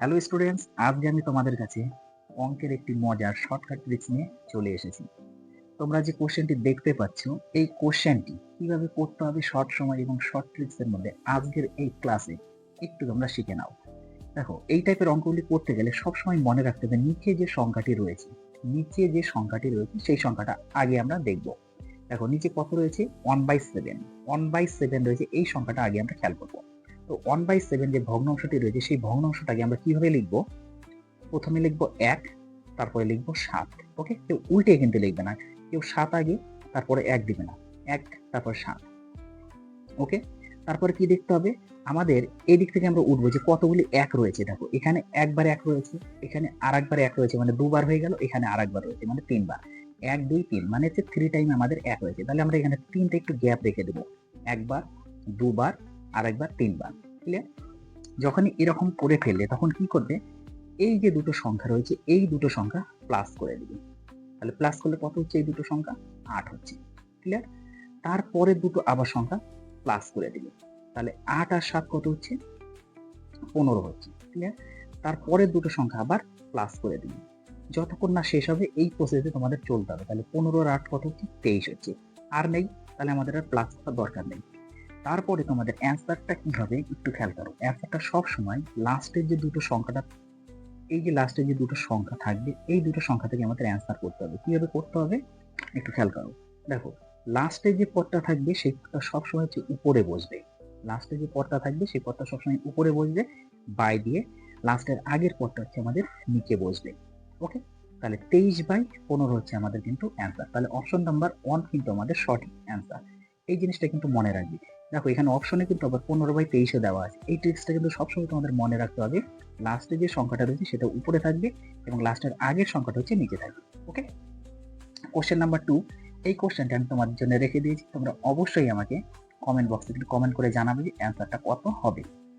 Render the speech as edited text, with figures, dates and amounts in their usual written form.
Hello students, আজকে আমি তোমাদের কাছে অঙ্কের একটি মজার শর্টকাট ট্রিক্স নিয়ে চলে এসেছি। তোমরা যে কোশ্চেনটি দেখতে পাচ্ছ, এই কোশ্চেনটি কিভাবে করতে হবে শর্ট সময় এবং শর্ট ট্রিক্স এর মধ্যে আজকের এই ক্লাসে একটু তোমরা শিখে নাও। দেখো, এই টাইপের অঙ্কগুলি করতে গেলে সবসময় মনে রাখতে হবে নিচে যে সংখ্যাটি রয়েছে সেই সংখ্যাটা আগে আমরা দেখব। দেখো নিচে কত রয়েছে, 1/7 1/7 রয়েছে, এই সংখ্যাটা আগে আমরা খেয়াল করবো। তো 1/7 যে ভগ্নাংশটি রয়েছে সেই ভগ্নাংশটাকে আমরা কিভাবে লিখবো? প্রথমে লিখবো 1, তারপরে লিখবো 7। ওকে, কেউ উল্টে কিন্তু লিখবে না, কেউ 7 আগে তারপরে 1 দিবে না, 1 তারপর 7। ওকে, তারপরে কি দেখতে হবে আমাদের? এই দিক থেকে আমরা উঠবো যে কতগুলি 1 রয়েছে। দেখো এখানে একবার 1 রয়েছে, এখানে আরেকবার 1 রয়েছে, মানে দুবার হয়ে গেল, এখানে আরেকবার রয়েছে মানে 3 বার। 1 2 3 মানে হচ্ছে 3 টাইম আমাদের 1 রয়েছে। তাহলে আমরা এখানে 3টা একটু গ্যাপ রেখে দেবো, একবার, দুবার, আরেকবার, 3 বার। ক্লিয়ার? যখনই এরকম করে ফেললে তখন কি করবে? এই যে দুটো সংখ্যা রয়েছে এই দুটো সংখ্যা প্লাস করে দিবে। তাহলে প্লাস করলে কত হচ্ছে? এই দুটো সংখ্যা 8 হচ্ছে। ক্লিয়ার? তারপরে দুটো আবার সংখ্যা প্লাস করে দিবে। তাহলে 8 আর 7 কত হচ্ছে? 15 হচ্ছে। ক্লিয়ার? তারপরে দুটো সংখ্যা আবার প্লাস করে দিবে। যতক্ষণ না শেষ হবে এই প্রসেসে তোমাদের চলতে হবে। তাহলে 15 আর 8 কত হচ্ছে? 23 হচ্ছে। আর নেই, তাহলে আমাদের আর প্লাস করার দরকার নেই। তারপরে তোমাদের অ্যান্সারটা কি হবে একটু খেয়াল করো। অ্যান্সারটা সব সময় লাস্টের যে দুটো সংখ্যাটা, এই যে লাস্টে যে দুটো সংখ্যা থাকবে এই দুটো সংখ্যা থেকে আমাদের অ্যান্সার করতে হবে। কিভাবে করতে হবে একটু খেয়াল করো। দেখো, লাস্টে যে পদটা থাকবে সেই পদটা সবসময় হচ্ছে উপরে বসবে। লাস্টে যে পদটা থাকবে সেই পদটা সবসময় উপরে বসবে বাই দিয়ে, লাস্টের আগের পদটা হচ্ছে আমাদের নিচে বসবে। ওকে, তাহলে 23/15 হচ্ছে আমাদের কিন্তু অ্যান্সার। তাহলে অপশন নাম্বার 1 কিন্তু আমাদের সঠিক অ্যান্সার। এই জিনিসটা কিন্তু মনে রাখবে। দেখো এখানে অপশনে কিন্তু আবার 15/23 দেওয়া আছে। এই ট্রিক্সটা কিন্তু সবসময় তোমাদের মনে রাখতে হবে। লাস্টে যে সংখ্যাটা রয়েছে সেটা উপরে থাকবে এবং লাস্টের আগের সংখ্যাটা হচ্ছে নিচে থাকবে। ওকে, কোশ্চেন নাম্বার 2, এই কোশ্চেনটা আমি তোমাদের জন্য রেখে দিয়েছি। তোমরা অবশ্যই আমাকে কমেন্ট বক্সে কমেন্ট করে জানাবে যে অ্যান্সারটা কত হবে।